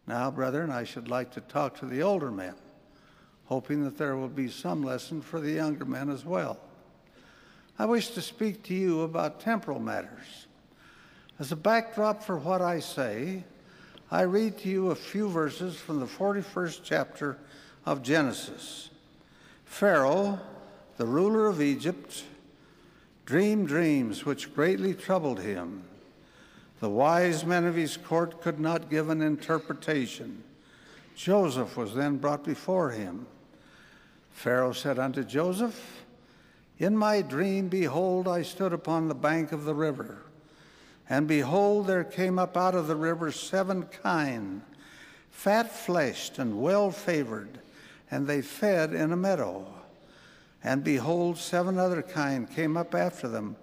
Now, brethren, I should like to talk to the older men, hoping that there will be some lesson for the younger men as well. I wish to speak to you about temporal matters. As a backdrop for what I say, I read to you a few verses from the 41st chapter of Genesis. Pharaoh, the ruler of Egypt, dreamed dreams which greatly troubled him. The wise men of his court could not give an interpretation. Joseph was then brought before him. Pharaoh said unto Joseph, In my dream, behold, I stood upon the bank of the river, and behold, there came up out of the river 7 kine, fat-fleshed and well-favoured, and they fed in a meadow. And behold, 7 other kine came up after them,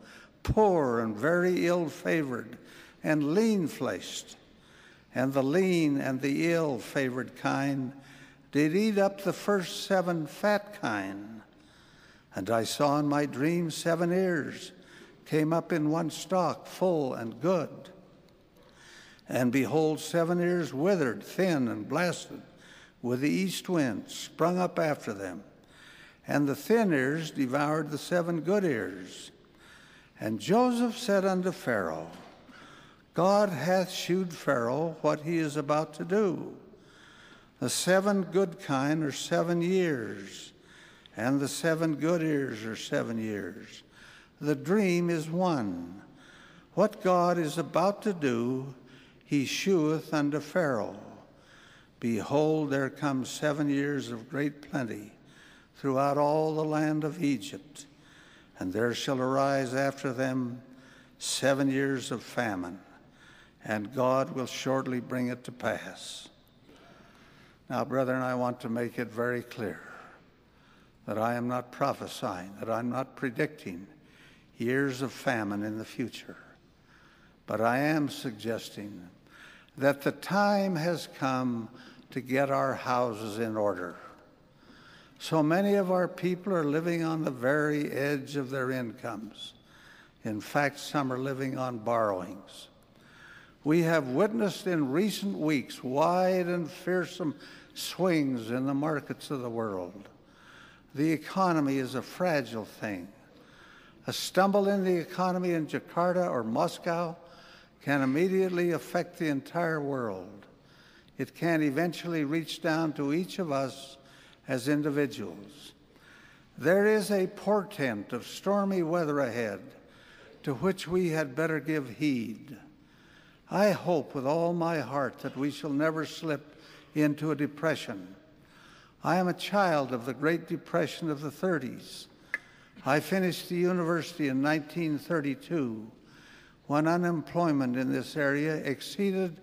poor and very ill-favoured, and lean-fleshed. And the lean and the ill-favoured kine did eat up the first 7 fat kine. And I saw in my dream 7 ears came up in one stalk, full and good. And behold, 7 ears withered, thin and blasted, with the east wind sprung up after them. And the thin ears devoured the 7 good ears. And Joseph said unto Pharaoh, God hath shewed Pharaoh what he is about to do. The 7 good kine are 7 years, and the 7 good ears are 7 years. The dream is one. What God is about to do, he sheweth unto Pharaoh. Behold, there come 7 years of great plenty throughout all the land of Egypt, and there shall arise after them 7 years of famine, and God will shortly bring it to pass. Now, brethren, I want to make it very clear that I am not prophesying, that I'm not predicting years of famine in the future, but I am suggesting that the time has come to get our houses in order. So many of our people are living on the very edge of their incomes. In fact, some are living on borrowings. We have witnessed in recent weeks wide and fearsome swings in the markets of the world. The economy is a fragile thing. A stumble in the economy in Jakarta or Moscow can immediately affect the entire world. It can eventually reach down to each of us as individuals. There is a portent of stormy weather ahead to which we had better give heed. I hope with all my heart that we shall never slip into a depression. I am a child of the Great Depression of the 30s. I finished the university in 1932 when unemployment in this area exceeded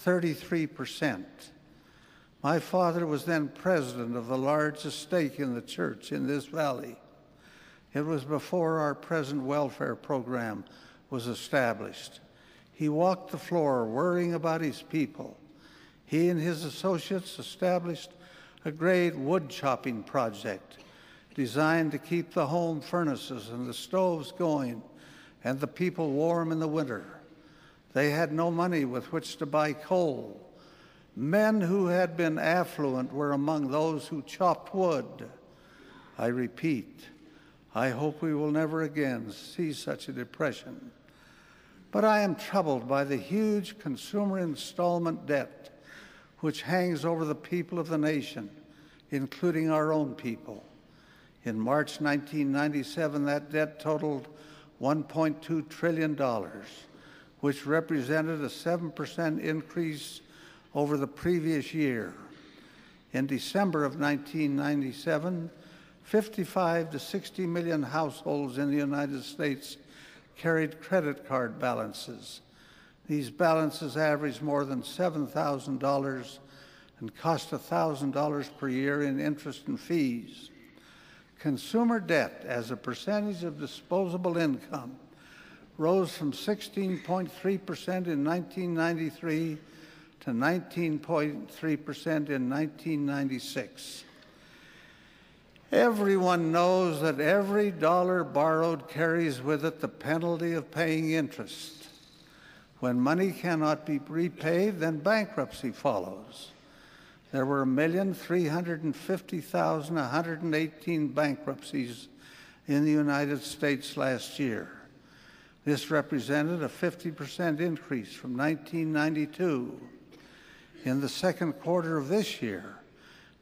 33%. My father was then president of the largest stake in the church in this valley. It was before our present welfare program was established. He walked the floor worrying about his people. He and his associates established a great wood chopping project designed to keep the home furnaces and the stoves going and the people warm in the winter. They had no money with which to buy coal. Men who had been affluent were among those who chopped wood. I repeat, I hope we will never again see such a depression. But I am troubled by the huge consumer installment debt which hangs over the people of the nation, including our own people. In March 1997, that debt totaled $1.2 trillion, which represented a 7% increase over the previous year. In December of 1997, 55 to 60 million households in the United States carried credit card balances. These balances averaged more than $7,000 and cost $1,000 per year in interest and fees. Consumer debt as a percentage of disposable income rose from 16.3% in 1993 to 19.3% in 1996. Everyone knows that every dollar borrowed carries with it the penalty of paying interest. When money cannot be repaid, then bankruptcy follows. There were 1,350,118 bankruptcies in the United States last year. This represented a 50% increase from 1992. In the second quarter of this year,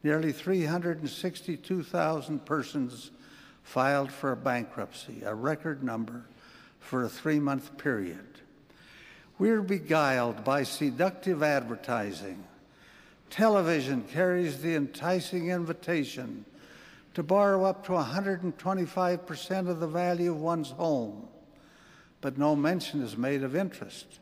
nearly 362,000 persons filed for bankruptcy, a record number for a 3-month period. We're beguiled by seductive advertising. Television carries the enticing invitation to borrow up to 125% of the value of one's home, but no mention is made of interest.